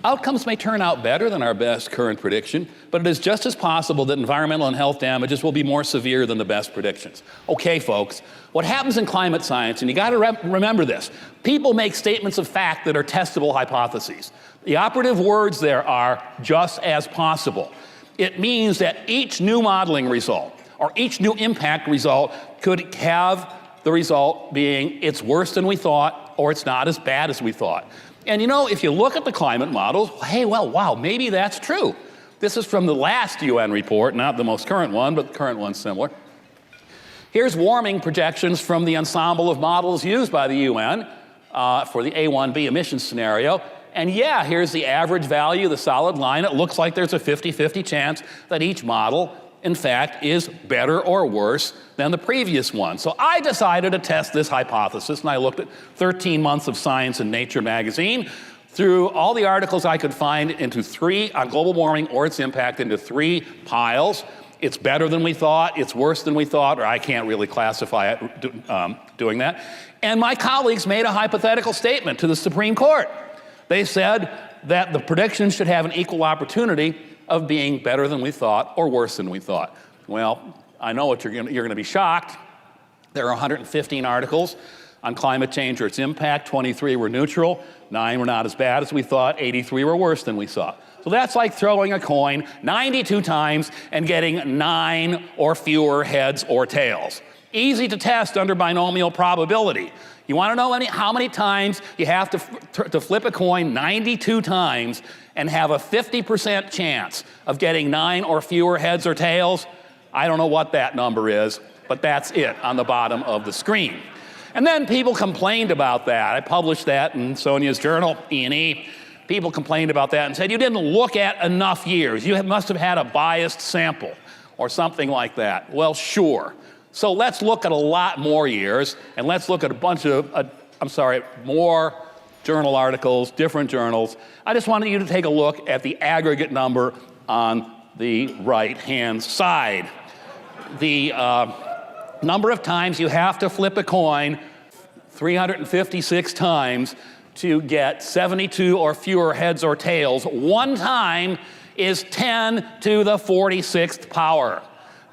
Outcomes may turn out better than our best current prediction, but it is just as possible that environmental and health damages will be more severe than the best predictions. Okay, folks, what happens in climate science, and you got to remember this, people make statements of fact that are testable hypotheses. The operative words there are just as possible. It means that each new modeling result or each new impact result could have the result being it's worse than we thought or it's not as bad as we thought. And you know, if you look at the climate models, hey, well, wow, maybe that's true. This is from the last UN report, not the most current one, but the current one's similar. Here's warming projections from the ensemble of models used by the UN for the A1B emissions scenario. And yeah, here's the average value, the solid line. It looks like there's a 50-50 chance that each model, in fact, is better or worse than the previous one. So I decided to test this hypothesis, and I looked at 13 months of science in Nature magazine, threw all the articles I could find into on global warming or its impact into 3 piles. It's better than we thought, it's worse than we thought, or I can't really classify it doing that. And my colleagues made a hypothetical statement to the Supreme Court. They said that the predictions should have an equal opportunity of being better than we thought or worse than we thought. Well, I know what you're going to be shocked. There are 115 articles on climate change or its impact. 23 were neutral, 9 were not as bad as we thought, 83 were worse than we thought. So that's like throwing a coin 92 times and getting 9 or fewer heads or tails. Easy to test under binomial probability. You want to know how many times you have to flip a coin 92 times and have a 50% chance of getting 9 or fewer heads or tails? I don't know what that number is, but that's it on the bottom of the screen. And then people complained about that. I published that in Sonia's journal, E&E. People complained about that and said, you didn't look at enough years. You must have had a biased sample or something like that. Well, sure. So let's look at a lot more years, and let's look at a bunch of, more journal articles, different journals. I just wanted you to take a look at the aggregate number on the right-hand side. The number of times you have to flip a coin, 356 times, to get 72 or fewer heads or tails. One time is 10 to the 46th power.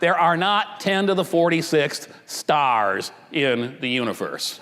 There are not 10 to the 46th stars in the universe.